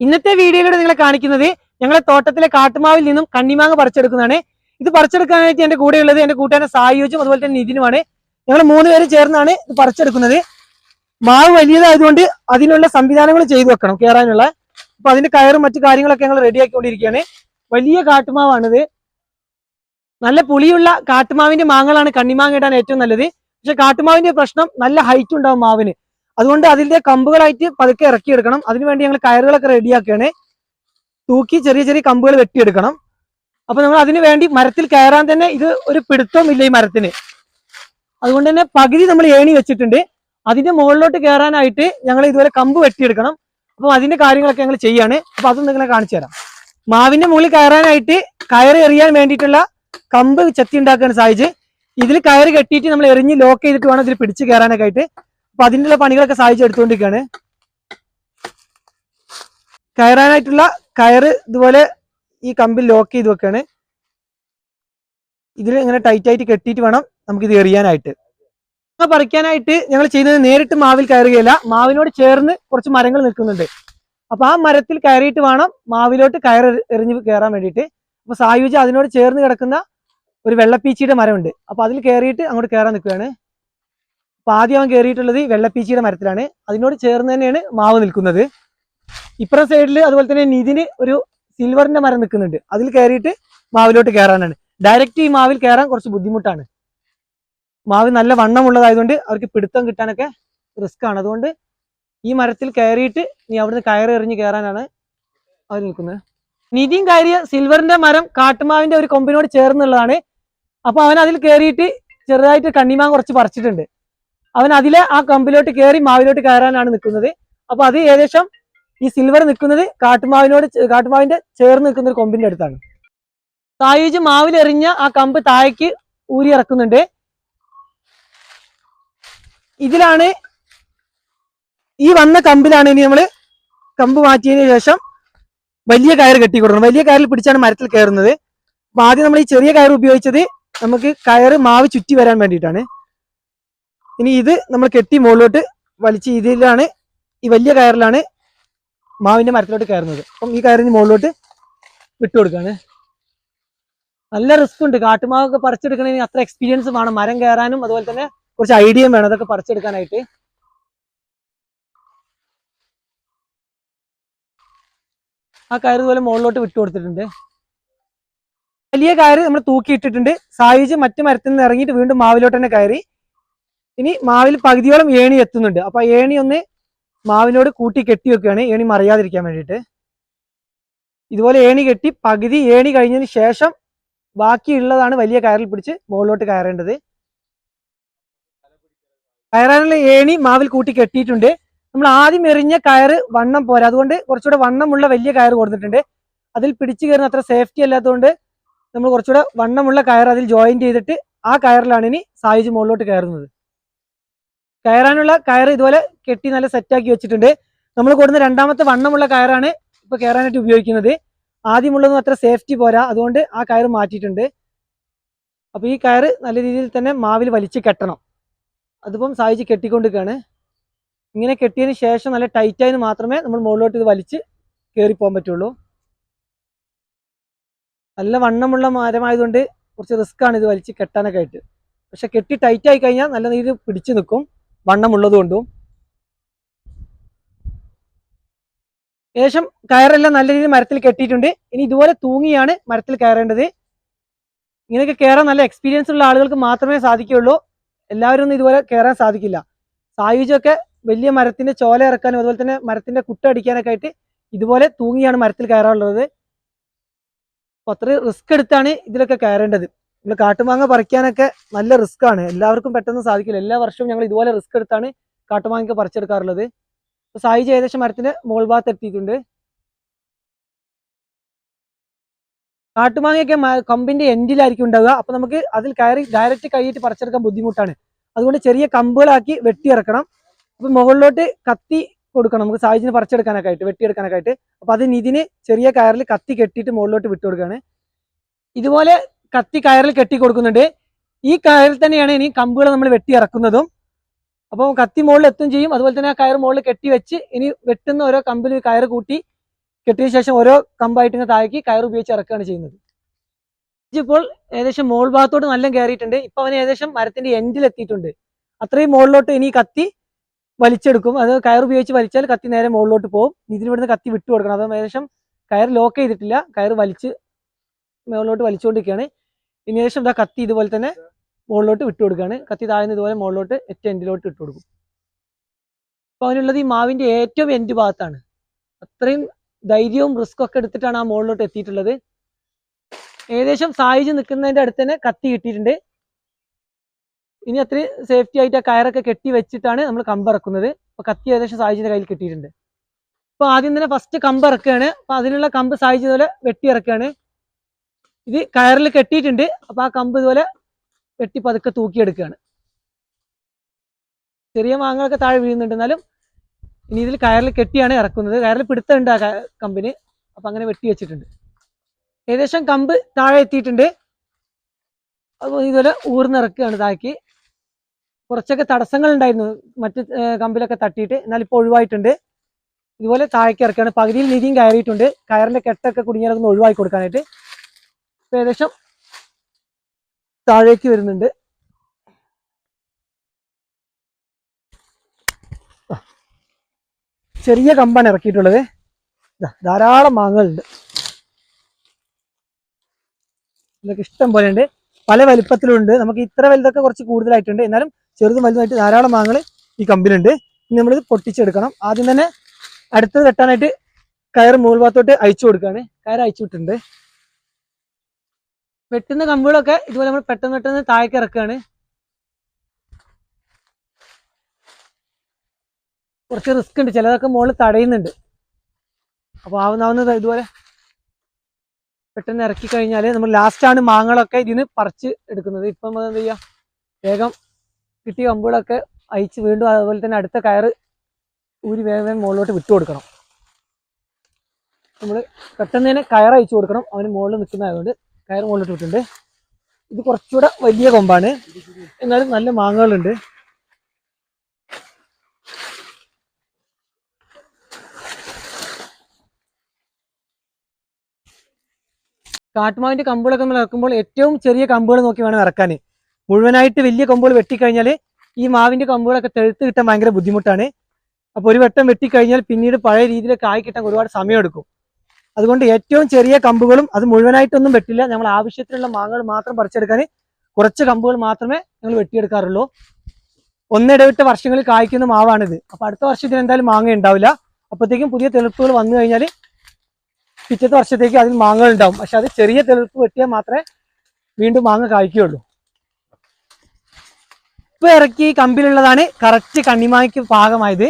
ഇന്നത്തെ വീഡിയോയിലൂടെ നിങ്ങളെ കാണിക്കുന്നത് ഞങ്ങളെ തോട്ടത്തിലെ കാട്ടുമാവിൽ നിന്നും കണ്ണിമാങ്ങ പറിച്ചെടുക്കുന്നതാണ്. ഇത് പറിച്ചെടുക്കാനായിട്ട് എന്റെ കൂടെയുള്ളത് എന്റെ കൂട്ടുകാരൻ സായുജും അതുപോലെ തന്നെ നിതിനുമാണ്. ഞങ്ങൾ 3 പേര് ചേർന്നാണ് ഇത് പറിച്ചെടുക്കുന്നത്. മാവ് വലിയതായതുകൊണ്ട് അതിനുള്ള സംവിധാനങ്ങൾ ചെയ്തു വെക്കണം കയറാനുള്ള. അപ്പൊ അതിന്റെ കയറും മറ്റു കാര്യങ്ങളൊക്കെ ഞങ്ങൾ റെഡിയാക്കിക്കൊണ്ടിരിക്കുകയാണ്. വലിയ കാട്ടുമാവാണിത്. നല്ല പുളിയുള്ള കാട്ടുമാവിന്റെ മാങ്ങകളാണ് കണ്ണിമാങ്ങ ഇടാൻ ഏറ്റവും നല്ലത്. പക്ഷെ കാട്ടുമാവിന്റെ പ്രശ്നം നല്ല ഹൈറ്റ് ഉണ്ടാവും മാവിന്. അതുകൊണ്ട് അതിന്റെ കമ്പുകളായിട്ട് പതുക്കെ ഇറക്കിയെടുക്കണം. അതിനുവേണ്ടി ഞങ്ങൾ കയറുകളൊക്കെ റെഡിയാക്കുകയാണ്. തൂക്കി ചെറിയ ചെറിയ കമ്പുകൾ വെട്ടിയെടുക്കണം. അപ്പൊ നമ്മൾ അതിനു വേണ്ടി മരത്തിൽ കയറാൻ തന്നെ ഇത് ഒരു പിടുത്തമില്ല ഈ മരത്തിന്. അതുകൊണ്ട് തന്നെ പകുതി നമ്മൾ ഏണി വെച്ചിട്ടുണ്ട്. അതിന്റെ മുകളിലോട്ട് കയറാനായിട്ട് ഞങ്ങൾ ഇതുപോലെ കമ്പ് വെട്ടിയെടുക്കണം. അപ്പൊ അതിന്റെ കാര്യങ്ങളൊക്കെ ഞങ്ങൾ ചെയ്യാണ്. അപ്പൊ അതും നിങ്ങളെ കാണിച്ചു തരാം. മാവിന്റെ മുകളിൽ കയറാനായിട്ട് കയറ് എറിയാൻ വേണ്ടിയിട്ടുള്ള കമ്പ് ചെത്തി ഉണ്ടാക്കാൻ സാധിച്ച് ഇതിൽ കയറ് കെട്ടിയിട്ട് നമ്മൾ എറിഞ്ഞ് ലോക്ക് ചെയ്തിട്ട് വേണം ഇതിൽ പിടിച്ച് കയറാനൊക്കെ ആയിട്ട്. അപ്പൊ അതിനുള്ള പണികളൊക്കെ സാധിച്ച് എടുത്തുകൊണ്ടിരിക്കുകയാണ്. കയറാനായിട്ടുള്ള കയറ് ഇതുപോലെ ഈ കമ്പിൽ ലോക്ക് ചെയ്ത് വെക്കാണ്. ഇതിൽ ഇങ്ങനെ ടൈറ്റ് ആയിട്ട് കെട്ടിയിട്ട് വേണം നമുക്കിത് എറിയാനായിട്ട്. പറിക്കാനായിട്ട് ഞങ്ങൾ ചെയ്യുന്നത് നേരിട്ട് മാവിൽ കയറുകയില്ല. മാവിനോട് ചേർന്ന് കുറച്ച് മരങ്ങൾ നിൽക്കുന്നുണ്ട്. അപ്പൊ ആ മരത്തിൽ കയറിയിട്ട് വേണം മാവിലോട്ട് എറിഞ്ഞ് കയറാൻ വേണ്ടിയിട്ട്. അപ്പൊ സായുജ അതിനോട് ചേർന്ന് കിടക്കുന്ന ഒരു വെള്ളപ്പീച്ചിയുടെ മരമുണ്ട്. അപ്പൊ അതിൽ കയറിയിട്ട് അങ്ങോട്ട് കയറാൻ നിൽക്കുകയാണ്. അപ്പൊ ആദ്യം അവൻ കയറിയിട്ടുള്ളത് വെള്ളപ്പീച്ചിയുടെ മരത്തിലാണ്. അതിനോട് ചേർന്ന് തന്നെയാണ് മാവ് നിൽക്കുന്നത്. ഇപ്പുറം സൈഡിൽ അതുപോലെ തന്നെ നിതിന് ഒരു സിൽവറിന്റെ മരം നിൽക്കുന്നുണ്ട്. അതിൽ കയറിയിട്ട് മാവിലോട്ട് കയറാനാണ്. ഡയറക്റ്റ് ഈ മാവിൽ കയറാൻ കുറച്ച് ബുദ്ധിമുട്ടാണ്. മാവ് നല്ല വണ്ണമുള്ളതായതുകൊണ്ട് അവർക്ക് പിടുത്തം കിട്ടാനൊക്കെ റിസ്ക് ആണ്. അതുകൊണ്ട് ഈ മരത്തിൽ കയറിയിട്ട് നീ അവിടുന്ന് കയറി എറിഞ്ഞ് കയറാനാണ് അവർ നിൽക്കുന്നത്. നിതിൻ കയറിയ സിൽവറിന്റെ മരം കാട്ടുമാവിന്റെ ഒരു കൊമ്പിനോട് ചേർന്നുള്ളതാണ്. അപ്പൊ അവൻ അതിൽ കയറിയിട്ട് ചെറുതായിട്ട് കണ്ണിമാങ്ങ കുറച്ച് പറിച്ചിട്ടുണ്ട്. അവൻ അതിലെ ആ കമ്പിലോട്ട് കയറി മാവിലോട്ട് കയറാനാണ് നിൽക്കുന്നത്. അപ്പൊ അത് ഏകദേശം ഈ സിൽവർ നിൽക്കുന്നത് കാട്ടുമാവിന്റെ ചേർന്ന് നിൽക്കുന്ന ഒരു കൊമ്പിന്റെ അടുത്താണ്. സായുജ് മാവിലെറിഞ്ഞ ആ കമ്പ് താഴേക്ക് ഊരി ഇറക്കുന്നുണ്ട്. ഇതിലാണ് ഈ വന്ന കമ്പിലാണ് ഇനി നമ്മൾ കമ്പ് മാറ്റിയതിനു ശേഷം വലിയ കയർ കെട്ടി കൊടുക്കണം. വലിയ കയറിൽ പിടിച്ചാണ് മരത്തിൽ കയറുന്നത്. അപ്പൊ ആദ്യം നമ്മൾ ഈ ചെറിയ കയർ ഉപയോഗിച്ചത് നമുക്ക് കയറ് മാവ് ചുറ്റി വരാൻ വേണ്ടിയിട്ടാണ്. ഇനി ഇത് നമ്മൾ കെട്ടി മുകളിലോട്ട് വലിച്ച് ഇതിലാണ് ഈ വലിയ കയറിലാണ് മാവിന്റെ മരത്തിലോട്ട് കയറുന്നത്. അപ്പം ഈ കയറിന് മുകളിലോട്ട് വിട്ടുകൊടുക്കാണ്. നല്ല റിസ്ക് ഉണ്ട്. കാട്ടുമാവൊക്കെ പറിച്ചെടുക്കണമെങ്കിൽ അത്ര എക്സ്പീരിയൻസ് വേണം. മരം കയറാനും അതുപോലെ തന്നെ കുറച്ച് ഐഡിയയും വേണം അതൊക്കെ പറിച്ചെടുക്കാനായിട്ട്. ആ കയറ് ഇതുപോലെ മുകളിലോട്ട് വിട്ടു കൊടുത്തിട്ടുണ്ട്. വലിയ കയറ് നമ്മൾ തൂക്കിയിട്ടിട്ടുണ്ട്. സായുജ് മറ്റു മരത്തിൽ നിന്ന് ഇറങ്ങിയിട്ട് വീണ്ടും മാവിലോട്ട് തന്നെ കയറി. ഇനി മാവിൽ പകുതിയോളം ഏണി എത്തുന്നുണ്ട്. അപ്പൊ ഏണി ഒന്ന് മാവിനോട് കൂട്ടി കെട്ടി വെക്കുകയാണ്, ഏണി മറിയാതിരിക്കാൻ വേണ്ടിയിട്ട്. ഇതുപോലെ ഏണി കെട്ടി പകുതി ഏണി കഴിഞ്ഞതിന് ശേഷം ബാക്കിയുള്ളതാണ് വലിയ കയറിൽ പിടിച്ച് മുകളിലോട്ട് കയറേണ്ടത്. കയറാനുള്ള ഏണി മാവിൽ കൂട്ടി കെട്ടിയിട്ടുണ്ട്. നമ്മൾ ആദ്യം എറിഞ്ഞ കയറ് വണ്ണം പോരാ, അതുകൊണ്ട് കുറച്ചുകൂടെ വണ്ണമുള്ള വലിയ കയറ് കൊടുത്തിട്ടുണ്ട്. അതിൽ പിടിച്ചു കയറുന്ന അത്ര സേഫ്റ്റി അല്ലാത്തതുകൊണ്ട് നമ്മൾ കുറച്ചുകൂടെ വണ്ണമുള്ള കയർ അതിൽ ജോയിൻ ചെയ്തിട്ട് ആ കയറിലാണ് ഇനി സായുജ് മുകളിലോട്ട് കയറുന്നത്. കയറാനുള്ള കയറ് ഇതുപോലെ കെട്ടി നല്ല സെറ്റാക്കി വെച്ചിട്ടുണ്ട്. നമ്മൾ കൊടുക്കുന്ന രണ്ടാമത്തെ വണ്ണമുള്ള കയറാണ് ഇപ്പൊ കയറാനായിട്ട് ഉപയോഗിക്കുന്നത്. ആദ്യമുള്ളതൊന്നും അത്ര സേഫ്റ്റി പോരാ, അതുകൊണ്ട് ആ കയറ് മാറ്റിയിട്ടുണ്ട്. അപ്പൊ ഈ കയറ് നല്ല രീതിയിൽ തന്നെ മാവിൽ വലിച്ച് കെട്ടണം. അതിപ്പം സായുജ് കെട്ടിക്കൊണ്ടിരിക്കുകയാണ്. ഇങ്ങനെ കെട്ടിയതിന് ശേഷം നല്ല ടൈറ്റായതിന് മാത്രമേ നമ്മൾ മുകളിലോട്ട് ഇത് വലിച്ച് കയറിപ്പോകാൻ പറ്റുള്ളൂ. നല്ല വണ്ണമുള്ള മരമായതുകൊണ്ട് കുറച്ച് റിസ്ക് ആണ് ഇത് വലിച്ച് കെട്ടാനൊക്കെ ആയിട്ട്. പക്ഷെ കെട്ടി ടൈറ്റ് ആയി കഴിഞ്ഞാൽ നല്ല രീതിയിൽ പിടിച്ചു നിൽക്കും, വണ്ണമുള്ളത് കൊണ്ടും. ശേഷം കയറെല്ലാം നല്ല രീതിയിൽ മരത്തിൽ കെട്ടിയിട്ടുണ്ട്. ഇനി ഇതുപോലെ തൂങ്ങിയാണ് മരത്തിൽ കയറേണ്ടത്. ഇങ്ങനെയൊക്കെ കയറാൻ നല്ല എക്സ്പീരിയൻസ് ഉള്ള ആളുകൾക്ക് മാത്രമേ സാധിക്കുകയുള്ളൂ. എല്ലാവരും ഒന്നും ഇതുപോലെ കയറാൻ സാധിക്കില്ല. സായുജൊക്കെ വലിയ മരത്തിന്റെ ചോല ഇറക്കാനും അതുപോലെ തന്നെ മരത്തിന്റെ കുട്ട അടിക്കാനൊക്കെ ആയിട്ട് ഇതുപോലെ തൂങ്ങിയാണ് മരത്തിൽ കയറാനുള്ളത്. അപ്പൊ അത്ര റിസ്ക് എടുത്താണ് ഇതിലൊക്കെ കയറേണ്ടത്. നമ്മൾ കാട്ടുമാങ്ങ പറിക്കാനൊക്കെ നല്ല റിസ്ക് ആണ്. എല്ലാവർക്കും പെട്ടെന്ന് സാധിക്കില്ല. എല്ലാ വർഷവും ഞങ്ങൾ ഇതുപോലെ റിസ്ക് എടുത്താണ് കാട്ടുമാങ്ങ പറിച്ചെടുക്കാറുള്ളത്. അപ്പൊ സായുജ് ഏകദേശം മരത്തിന്റെ മോൾ ഭാഗത്ത് എത്തിയിട്ടുണ്ട്. കാട്ടുമാങ്ങയൊക്കെ കമ്പിന്റെ എൻഡിലായിരിക്കും ഉണ്ടാവുക. അപ്പൊ നമുക്ക് അതിൽ കയറി ഡയറക്റ്റ് കൈയിട്ട് പറിച്ചെടുക്കാൻ ബുദ്ധിമുട്ടാണ്. അതുകൊണ്ട് ചെറിയ കമ്പുകളാക്കി വെട്ടിയിറക്കണം. അപ്പൊ മുകളിലോട്ട് കത്തി കൊടുക്കണം നമുക്ക് സായുജിന് പറിച്ചെടുക്കാനൊക്കെ ആയിട്ട്, വെട്ടിയെടുക്കാനൊക്കെ ആയിട്ട്. അപ്പൊ അത് ഇതിന് ചെറിയ കയറിൽ കത്തി കെട്ടിയിട്ട് മുകളിലോട്ട് വിട്ടു കൊടുക്കുകയാണ്. ഇതുപോലെ കത്തി കയറിൽ കെട്ടി കൊടുക്കുന്നുണ്ട്. ഈ കയറിൽ തന്നെയാണ് ഇനി കമ്പുകൾ നമ്മൾ വെട്ടി ഇറക്കുന്നതും. അപ്പോൾ കത്തി മുകളിൽ എത്തും ചെയ്യും. അതുപോലെ തന്നെ ആ കയർ മുകളിൽ കെട്ടി വെച്ച് ഇനി വെട്ടുന്ന ഓരോ കമ്പിൽ കയറ് കൂട്ടി കെട്ടിയ ശേഷം ഓരോ കമ്പായിട്ട് ഇങ്ങനെ താഴേക്ക് കയർ ഉപയോഗിച്ച് ഇറക്കുകയാണ് ചെയ്യുന്നത്. ഇപ്പോൾ ഏകദേശം മോൾ ഭാഗത്തോട്ട് നല്ല കയറിയിട്ടുണ്ട്. ഇപ്പൊ അവന് ഏകദേശം മരത്തിന്റെ എൻഡിൽ എത്തിയിട്ടുണ്ട്. അത്രയും മുകളിലോട്ട് ഇനി കത്തി വലിച്ചെടുക്കും. അത് കയർ ഉപയോഗിച്ച് വലിച്ചാൽ കത്തി നേരെ മുകളിലോട്ട് പോകും. ഇതിന് ഇവിടുന്ന് കത്തി വിട്ടു കൊടുക്കണം. അപ്പം ഏകദേശം കയർ ലോക്ക് ചെയ്തിട്ടില്ല, കയർ വലിച്ച് മുകളിലോട്ട് വലിച്ചുകൊണ്ടിരിക്കുകയാണ്. ഇനി ഏകദേശം ഇതാ കത്തി ഇതുപോലെ തന്നെ മുകളിലോട്ട് വിട്ടു കൊടുക്കുകയാണ്. കത്തി താഴ്ന്ന് ഇതുപോലെ മുകളിലോട്ട് ഏറ്റവും എൻഡിലോട്ട് ഇട്ട് കൊടുക്കും. അപ്പൊ അവനുള്ളത് ഈ മാവിന്റെ ഏറ്റവും എൻഡ് ഭാഗത്താണ്. അത്രയും ധൈര്യവും റിസ്ക് ഒക്കെ എടുത്തിട്ടാണ് ആ മുകളിലോട്ട് എത്തിയിട്ടുള്ളത്. ഏകദേശം സായിജ് നിൽക്കുന്നതിന്റെ അടുത്ത് തന്നെ കത്തി കിട്ടിയിട്ടുണ്ട്. ഇനി അത്രയും സേഫ്റ്റി ആയിട്ട് ആ കയറൊക്കെ കെട്ടി വെച്ചിട്ടാണ് നമ്മൾ കമ്പ് ഇറക്കുന്നത്. അപ്പൊ കത്തി ഏകദേശം സായിജിന്റെ കയ്യിൽ കിട്ടിയിട്ടുണ്ട്. അപ്പൊ ആദ്യം തന്നെ ഫസ്റ്റ് കമ്പ് ഇറക്കുകയാണ്. അപ്പൊ അതിനുള്ള കമ്പ് സായിജ് ഇതുപോലെ വെട്ടി ഇറക്കുകയാണ്. ഇത് കയറിൽ കെട്ടിയിട്ടുണ്ട്. അപ്പൊ ആ കമ്പ് ഇതുപോലെ വെട്ടി പതുക്കെ തൂക്കിയെടുക്കുകയാണ്. ചെറിയ മാങ്ങകളൊക്കെ താഴെ വീഴുന്നുണ്ട്, എന്നാലും ഇനി ഇതിൽ കയറിൽ കെട്ടിയാണ് ഇറക്കുന്നത്. കയറിൽ പിടുത്തമുണ്ട് ആ കമ്പിന്. അപ്പൊ അങ്ങനെ വെട്ടി വെച്ചിട്ടുണ്ട്. ഏകദേശം കമ്പ് താഴെ എത്തിയിട്ടുണ്ട്. അപ്പോൾ ഇതുപോലെ ഊർന്നിറക്കുകയാണ് താഴേക്ക്. കുറച്ചൊക്കെ തടസ്സങ്ങൾ ഉണ്ടായിരുന്നു മറ്റ് കമ്പിലൊക്കെ തട്ടിയിട്ട്, എന്നാൽ ഇപ്പോൾ ഒഴിവായിട്ടുണ്ട്. ഇതുപോലെ താഴേക്ക് ഇറക്കുകയാണ്. പകുതിയിൽ നിധിയും കയറിയിട്ടുണ്ട്. കയറിന്റെ കെട്ടൊക്കെ കുടുങ്ങിയിറങ്ങുന്ന ഒഴിവാക്കി കൊടുക്കാനായിട്ട്. ഏകദേശം താഴേക്ക് വരുന്നുണ്ട്. ചെറിയ കമ്പാണ് ഇറക്കിയിട്ടുള്ളത്. ധാരാളം മാങ്ങകളുണ്ട്. ഇതൊക്കെ ഇഷ്ടം പോലെ ഉണ്ട്, പല വലിപ്പത്തിലുണ്ട്. നമുക്ക് ഇത്ര വലുതൊക്കെ കുറച്ച് കൂടുതലായിട്ടുണ്ട്, എന്നാലും ചെറുതും വലുതുമായിട്ട് ധാരാളം മാങ്ങകൾ ഈ കമ്പിലുണ്ട്. ഇനി നമ്മളിത് പൊട്ടിച്ചെടുക്കണം. ആദ്യം തന്നെ അടുത്തത് വെട്ടാനായിട്ട് കയർ മുകൾ ഭാഗത്തോട്ട് അയച്ചു കൊടുക്കുകയാണ്. കയർ അയച്ചു വിട്ടിട്ടുണ്ട്. വെട്ടുന്ന കമ്പുകളൊക്കെ ഇതുപോലെ നമ്മൾ പെട്ടെന്ന് പെട്ടെന്ന് താഴേക്ക് ഇറക്കുകയാണ്. കുറച്ച് റിസ്ക് ഉണ്ട്, ചിലതൊക്കെ മുകളിൽ തടയുന്നുണ്ട്. അപ്പോൾ ആവുന്നാവുന്നത് ഇതുപോലെ പെട്ടെന്ന് ഇറക്കി കഴിഞ്ഞാൽ നമ്മൾ ലാസ്റ്റാണ് മാങ്ങകളൊക്കെ ഇതിന് പറിച്ച് എടുക്കുന്നത്. ഇപ്പം എന്ത് ചെയ്യുക, വേഗം കിട്ടിയ കമ്പുകളൊക്കെ അയച്ച് വീണ്ടും അതുപോലെ തന്നെ അടുത്ത കയറ് ഊരി വേഗം മുകളിലോട്ട് വിട്ടു കൊടുക്കണം. നമ്മൾ പെട്ടെന്ന് തന്നെ കയർ അയച്ചു കൊടുക്കണം. അവന് മുകളിൽ നിൽക്കുന്നതായതുകൊണ്ട് കയർ മുകളിലോട്ട് വിട്ടിട്ടുണ്ട്. ഇത് കുറച്ചുകൂടെ വലിയ കൊമ്പാണ്, എന്നാലും നല്ല മാങ്ങകളുണ്ട്. കാട്ടുമാവിന്റെ കമ്പുകളൊക്കെ നമ്മൾ ഇറക്കുമ്പോൾ ഏറ്റവും ചെറിയ കമ്പുകൾ നോക്കി വേണം ഇറക്കാൻ. മുഴുവനായിട്ട് വലിയ കമ്പുകൾ വെട്ടിക്കഴിഞ്ഞാൽ ഈ മാവിന്റെ കമ്പുകളൊക്കെ തെഴുത്ത് കിട്ടാൻ ഭയങ്കര ബുദ്ധിമുട്ടാണ്. അപ്പോൾ ഒരു വട്ടം വെട്ടിക്കഴിഞ്ഞാൽ പിന്നീട് പഴയ രീതിയിലൊക്കെ ആയി കിട്ടാൻ ഒരുപാട് സമയമെടുക്കും. അതുകൊണ്ട് ഏറ്റവും ചെറിയ കമ്പുകളും അത് മുഴുവനായിട്ടൊന്നും വെട്ടില്ല. നമ്മൾ ആവശ്യത്തിനുള്ള മാങ്ങകൾ മാത്രം പറിച്ചെടുക്കാൻ കുറച്ച് കമ്പുകൾ മാത്രമേ ഞങ്ങൾ വെട്ടിയെടുക്കാറുള്ളൂ. ഒന്നിടവിട്ട വർഷങ്ങളിൽ കായ്ക്കുന്ന മാവാണിത്. അപ്പൊ അടുത്ത വർഷത്തിന് എന്തായാലും മാങ്ങ ഉണ്ടാവില്ല. അപ്പോഴത്തേക്കും പുതിയ തെളിപ്പുകൾ വന്നു കഴിഞ്ഞാൽ പിറ്റത്തെ വർഷത്തേക്ക് അതിൽ മാങ്ങകൾ ഉണ്ടാവും. പക്ഷെ അത് ചെറിയ തെളിപ്പ് വെട്ടിയാൽ മാത്രമേ വീണ്ടും മാങ്ങ കായ്ക്കുകയുള്ളൂ. ഇപ്പൊ ഇറക്കി കമ്പിലുള്ളതാണ് കറക്റ്റ് കണ്ണിമാങ്ങയ്ക്ക് പാകമായത്.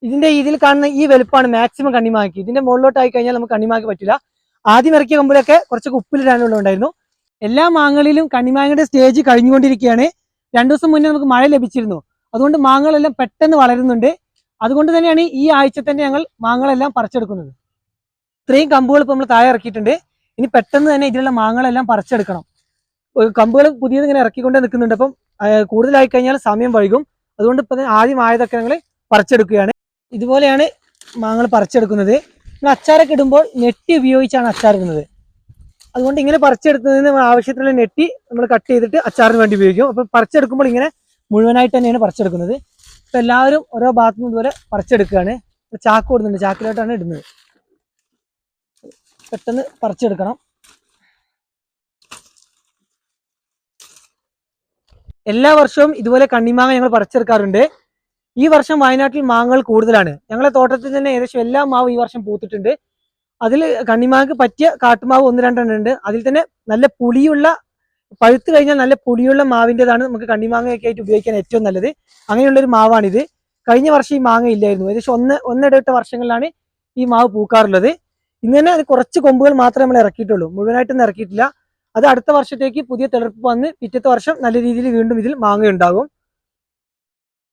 ഇതിന്റെ ഇതിൽ കാണുന്ന ഈ വലുപ്പമാണ് മാക്സിമം കണ്ണിമാങ്ങയ്ക്ക്. ഇതിന്റെ മുകളിലോട്ട് ആയി കഴിഞ്ഞാൽ നമുക്ക് കണ്ണിമാങ്ങ പറ്റില്ല. ആദ്യം ഇറക്കിയ കമ്പിലൊക്കെ കുറച്ചൊക്കെ ഉപ്പിലിടാനുള്ളതുണ്ടായിരുന്നു. എല്ലാ മാങ്ങകളിലും കണ്ണിമാങ്ങയുടെ സ്റ്റേജ് കഴിഞ്ഞുകൊണ്ടിരിക്കുകയാണ്. 2 ദിവസം മുന്നേ നമുക്ക് മഴ ലഭിച്ചിരുന്നു. അതുകൊണ്ട് മാങ്ങകളെല്ലാം പെട്ടെന്ന് വളരുന്നുണ്ട്. അതുകൊണ്ട് തന്നെയാണ് ഈ ആഴ്ച തന്നെ ഞങ്ങൾ മാങ്ങകളെല്ലാം പറിച്ചെടുക്കുന്നത്. ഇത്രയും കമ്പുകൾ ഇപ്പോൾ നമ്മൾ താഴെ ഇറക്കിയിട്ടുണ്ട്. ഇനി പെട്ടെന്ന് തന്നെ ഇതിലുള്ള മാങ്ങകളെല്ലാം പറിച്ചെടുക്കണം. കമ്പുകൾ പുതിയത് ഇങ്ങനെ ഇറക്കിക്കൊണ്ടേ നിൽക്കുന്നുണ്ട്. അപ്പം കൂടുതലായി കഴിഞ്ഞാൽ സമയം വൈകും. അതുകൊണ്ട് ഇപ്പം ആദ്യം ആയതൊക്കെ ഞങ്ങൾ പറിച്ചെടുക്കുകയാണ്. ഇതുപോലെയാണ് മാങ്ങകൾ പറിച്ചെടുക്കുന്നത്. നമ്മൾ അച്ചാറൊക്കെ ഇടുമ്പോൾ നെട്ടി ഉപയോഗിച്ചാണ് അച്ചാർ ഇടുന്നത്. അതുകൊണ്ട് ഇങ്ങനെ പറിച്ചെടുക്കുന്നതിന് ആവശ്യത്തിനുള്ള നെട്ടി നമ്മൾ കട്ട് ചെയ്തിട്ട് അച്ചാറിന് വേണ്ടി ഉപയോഗിക്കും. അപ്പം പറിച്ചെടുക്കുമ്പോൾ ഇങ്ങനെ മുഴുവനായിട്ട് തന്നെയാണ് പറിച്ചെടുക്കുന്നത്. ഇപ്പം എല്ലാവരും ഓരോ ഭാഗത്തു നിന്ന് ഇതുപോലെ പറിച്ചെടുക്കുകയാണ്. ചാക്ക് കൊടുക്കുന്നുണ്ട്, ചാക്കിലോട്ടാണ് ഇടുന്നത്. പെട്ടെന്ന് പറിച്ചെടുക്കണം. എല്ലാ വർഷവും ഇതുപോലെ കണ്ണിമാങ്ങ ഞങ്ങൾ പറിച്ചെടുക്കാറുണ്ട്. ഈ വർഷം വയനാട്ടിൽ മാങ്ങകൾ കൂടുതലാണ്. ഞങ്ങളെ തോട്ടത്തിൽ തന്നെ ഏകദേശം എല്ലാ മാവും ഈ വർഷം പൂത്തിട്ടുണ്ട്. അതിൽ കണ്ണിമാങ്ങക്ക് പറ്റിയ കാട്ടുമാവ് 1-2 ഉണ്ട്. അതിൽ തന്നെ നല്ല പുളിയുള്ള, പഴുത്ത് കഴിഞ്ഞാൽ നല്ല പുളിയുള്ള മാവിൻ്റെതാണ് നമുക്ക് കണ്ണിമാങ്ങയൊക്കെ ആയിട്ട് ഉപയോഗിക്കാൻ ഏറ്റവും നല്ലത്. അങ്ങനെയുള്ളൊരു മാവാണിത്. കഴിഞ്ഞ വർഷം ഈ മാങ്ങ ഇല്ലായിരുന്നു. ഏകദേശം ഒന്നിടവിട്ട വർഷങ്ങളിലാണ് ഈ മാവ് പൂക്കാറുള്ളത്. ഇങ്ങനെ അത് കുറച്ച് കൊമ്പുകൾ മാത്രമേ നമ്മൾ ഇറക്കിയിട്ടുള്ളൂ, മുഴുവനായിട്ടൊന്നും ഇറക്കിയിട്ടില്ല. അത് അടുത്ത വർഷത്തേക്ക് പുതിയ തെളിർപ്പ് വന്ന് പിറ്റത്തെ വർഷം നല്ല രീതിയിൽ വീണ്ടും ഇതിൽ മാങ്ങ ഉണ്ടാകും.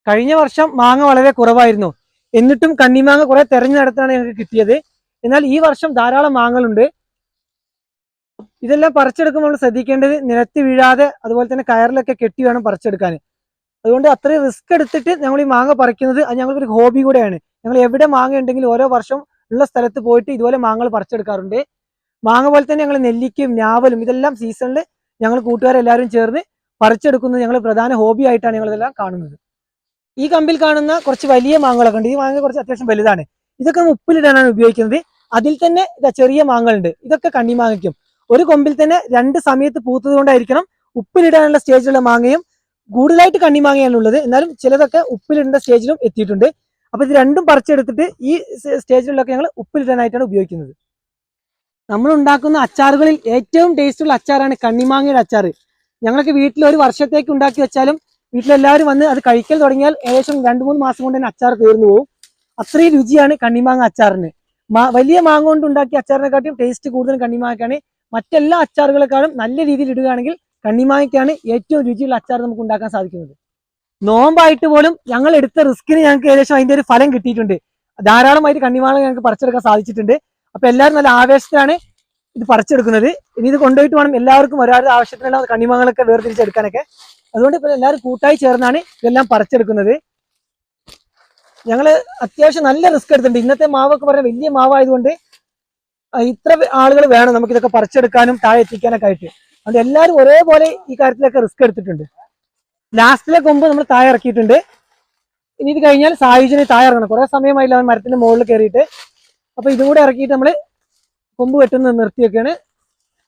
കഴിഞ്ഞ വർഷം മാങ്ങ വളരെ കുറവായിരുന്നു. എന്നിട്ടും കണ്ണിമാങ്ങ കുറെ തെരഞ്ഞു നടത്താണ് ഞങ്ങൾക്ക് കിട്ടിയത്. എന്നാൽ ഈ വർഷം ധാരാളം മാങ്ങകളുണ്ട്. ഇതെല്ലാം പറിച്ചെടുക്കുമ്പോൾ നമ്മൾ ശ്രദ്ധിക്കേണ്ടത് നിലത്ത് വീഴാതെ അതുപോലെ തന്നെ കയറിലൊക്കെ കെട്ടി വേണം പറിച്ചെടുക്കാൻ. അതുകൊണ്ട് അത്രയും റിസ്ക് എടുത്തിട്ട് ഞങ്ങൾ ഈ മാങ്ങ പറിക്കുന്നത് അത് ഞങ്ങൾക്കൊരു ഹോബി കൂടെയാണ്. ഞങ്ങൾ എവിടെ മാങ്ങ ഉണ്ടെങ്കിലും ഓരോ വർഷം ഉള്ള സ്ഥലത്ത് പോയിട്ട് ഇതുപോലെ മാങ്ങകൾ പറിച്ചെടുക്കാറുണ്ട്. മാങ്ങ പോലെ തന്നെ ഞങ്ങൾ നെല്ലിക്കയും ഞാവലും ഇതെല്ലാം സീസണിൽ ഞങ്ങൾ കൂട്ടുകാരെല്ലാവരും ചേർന്ന് പറിച്ചെടുക്കുന്നത് ഞങ്ങൾ പ്രധാന ഹോബി ആയിട്ടാണ് ഞങ്ങൾ ഇതെല്ലാം കാണുന്നത്. ഈ കമ്പിൽ കാണുന്ന കുറച്ച് വലിയ മാങ്ങകളൊക്കെ ഉണ്ട്. ഈ മാങ്ങ കുറച്ച് അത്യാവശ്യം വലുതാണ്. ഇതൊക്കെ ഉപ്പിലിടാനാണ് ഉപയോഗിക്കുന്നത്. അതിൽ തന്നെ ഇതാ ചെറിയ മാങ്ങകളുണ്ട്. ഇതൊക്കെ കണ്ണിമാങ്ങയ്ക്കും. ഒരു കൊമ്പിൽ തന്നെ 2 സമയത്ത് പൂത്തത് കൊണ്ടായിരിക്കണം ഉപ്പിലിടാനുള്ള സ്റ്റേജിലുള്ള മാങ്ങയും കൂടുതലായിട്ട് കണ്ണിമാങ്ങയാണ് ഉള്ളത്. എന്നാലും ചിലതൊക്കെ ഉപ്പിലിടേണ്ട സ്റ്റേജിലും എത്തിയിട്ടുണ്ട്. അപ്പൊ ഇത് രണ്ടും പറിച്ചെടുത്തിട്ട് ഈ സ്റ്റേജിലൊക്കെ ഞങ്ങൾ ഉപ്പിലിടാനായിട്ടാണ് ഉപയോഗിക്കുന്നത്. നമ്മൾ ഉണ്ടാക്കുന്ന അച്ചാറുകളിൽ ഏറ്റവും ടേസ്റ്റുള്ള അച്ചാറാണ് കണ്ണിമാങ്ങയുടെ അച്ചാർ. ഞങ്ങൾക്ക് വീട്ടിൽ ഒരു വർഷത്തേക്ക് ഉണ്ടാക്കി വെച്ചാലും വീട്ടിലെല്ലാവരും വന്ന് അത് കഴിക്കൽ തുടങ്ങിയാൽ ഏകദേശം 2-3 മാസം കൊണ്ട് തന്നെ അച്ചാർ തീർന്നു പോകും. അത്രയും രുചിയാണ് കണ്ണിമാങ്ങ അച്ചാറിന്. വലിയ മാങ്ങ കൊണ്ട് ഉണ്ടാക്കിയ അച്ചാറിനെക്കാട്ടിയും ടേസ്റ്റ് കൂടുതൽ കണ്ണിമാങ്ങയ്ക്കാണ്. മറ്റെല്ലാ അച്ചാറുകളെക്കാളും നല്ല രീതിയിൽ ഇടുകയാണെങ്കിൽ കണ്ണിമാങ്ങയ്ക്കാണ് ഏറ്റവും രുചിയുള്ള അച്ചാർ നമുക്ക് ഉണ്ടാക്കാൻ സാധിക്കുന്നത്. നോമ്പായിട്ട് പോലും ഞങ്ങൾ എടുത്ത റിസ്കിന് ഞങ്ങൾക്ക് ഏകദേശം അതിന്റെ ഒരു ഫലം കിട്ടിയിട്ടുണ്ട്. ധാരാളമായിട്ട് കണ്ണിമാങ്ങ ഞങ്ങൾക്ക് പറിച്ചെടുക്കാൻ സാധിച്ചിട്ടുണ്ട്. അപ്പൊ എല്ലാവരും നല്ല ആവേശത്തിലാണ് ഇത് പറിച്ചെടുക്കുന്നത്. ഇനി ഇത് കൊണ്ടുപോയിട്ട് വേണം എല്ലാവർക്കും ഒരാളുടെ ആവശ്യത്തിനുള്ള കണ്ണിമാങ്ങകളൊക്കെ വേർതിരിച്ചെടുക്കാനൊക്കെ. അതുകൊണ്ട് ഇപ്പോൾ എല്ലാവരും കൂട്ടായി ചേർന്നാണ് ഇതെല്ലാം പറിച്ചെടുക്കുന്നത്. ഞങ്ങൾ അത്യാവശ്യം നല്ല റിസ്ക് എടുത്തിട്ടുണ്ട്. ഇന്നത്തെ മാവൊക്കെ പറഞ്ഞാൽ വലിയ മാവായതുകൊണ്ട് ഇത്ര ആളുകൾ വേണം നമുക്ക് ഇതൊക്കെ പറിച്ചെടുക്കാനും താഴെ എത്തിക്കാനൊക്കെ ആയിട്ട്. അതുകൊണ്ട് എല്ലാവരും ഒരേപോലെ ഈ കാര്യത്തിലൊക്കെ റിസ്ക് എടുത്തിട്ടുണ്ട്. ലാസ്റ്റിലെ കൊമ്പ് നമ്മൾ താഴെ ഇറക്കിയിട്ടുണ്ട്. ഇനി ഇത് കഴിഞ്ഞാൽ സായുജനെ താഴെ ഇറങ്ങണം. കുറെ സമയമായില്ല അവൻ മരത്തിന്റെ മുകളിൽ കയറിയിട്ട്. അപ്പൊ ഇതും കൂടെ ഇറക്കിയിട്ട് നമ്മൾ കൊമ്പ് വെട്ടുന്നത് നിർത്തിയൊക്കെയാണ്.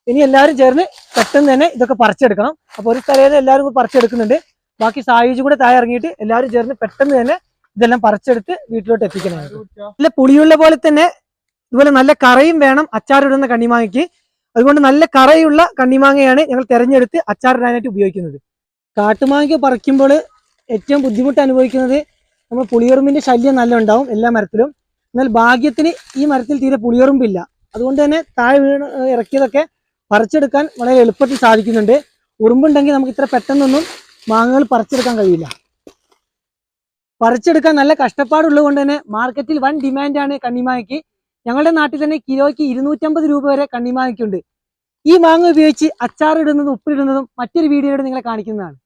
ഇനി എല്ലാവരും ചേർന്ന് പെട്ടെന്ന് തന്നെ ഇതൊക്കെ പറിച്ചെടുക്കണം. അപ്പൊ ഒരു സ്ഥലത്ത് എല്ലാവരും പറിച്ചെടുക്കുന്നുണ്ട്. ബാക്കി സായുജ് കൂടെ താഴെ ഇറങ്ങിയിട്ട് എല്ലാവരും ചേർന്ന് പെട്ടെന്ന് തന്നെ ഇതെല്ലാം പറിച്ചെടുത്ത് വീട്ടിലോട്ട് എത്തിക്കണം. നല്ല പുളിയുള്ള പോലെ തന്നെ ഇതുപോലെ നല്ല കറയും വേണം അച്ചാറിടുന്ന കണ്ണിമാങ്ങയ്ക്ക്. അതുകൊണ്ട് നല്ല കറയുള്ള കണ്ണിമാങ്ങയാണ് ഞങ്ങൾ തെരഞ്ഞെടുത്ത് അച്ചാറിടാനായിട്ട് ഉപയോഗിക്കുന്നത്. കാട്ടുമാങ്ങയ്ക്ക് പറിക്കുമ്പോൾ ഏറ്റവും ബുദ്ധിമുട്ട് അനുഭവിക്കുന്നത് നമ്മൾ പുളിയെറുമ്പിന്റെ ശല്യം നല്ല ഉണ്ടാവും എല്ലാ മരത്തിലും. എന്നാൽ ഭാഗ്യത്തിന് ഈ മരത്തിൽ തീരെ പുളിയെറുമ്പില്ല. അതുകൊണ്ട് തന്നെ താഴെ വീണ് ഇറക്കിയതൊക്കെ പറിച്ചെടുക്കാൻ വളരെ എളുപ്പത്തിൽ സാധിക്കുന്നുണ്ട്. ഉറുമ്പുണ്ടെങ്കിൽ നമുക്ക് ഇത്ര പെട്ടെന്നൊന്നും മാങ്ങകൾ പറിച്ചെടുക്കാൻ കഴിയില്ല. പറിച്ചെടുക്കാൻ നല്ല കഷ്ടപ്പാടുള്ളത് കൊണ്ട് തന്നെ മാർക്കറ്റിൽ വൻ ഡിമാൻഡാണ് കണ്ണിമാങ്ങയ്ക്ക്. ഞങ്ങളുടെ നാട്ടിൽ തന്നെ കിലോയ്ക്ക് 250 രൂപ വരെ കണ്ണിമാങ്ങയ്ക്കുണ്ട്. ഈ മാങ്ങ ഉപയോഗിച്ച് അച്ചാറിടുന്നതും ഉപ്പിലിടുന്നതും മറ്റൊരു വീഡിയോയോട് നിങ്ങളെ കാണിക്കുന്നതാണ്.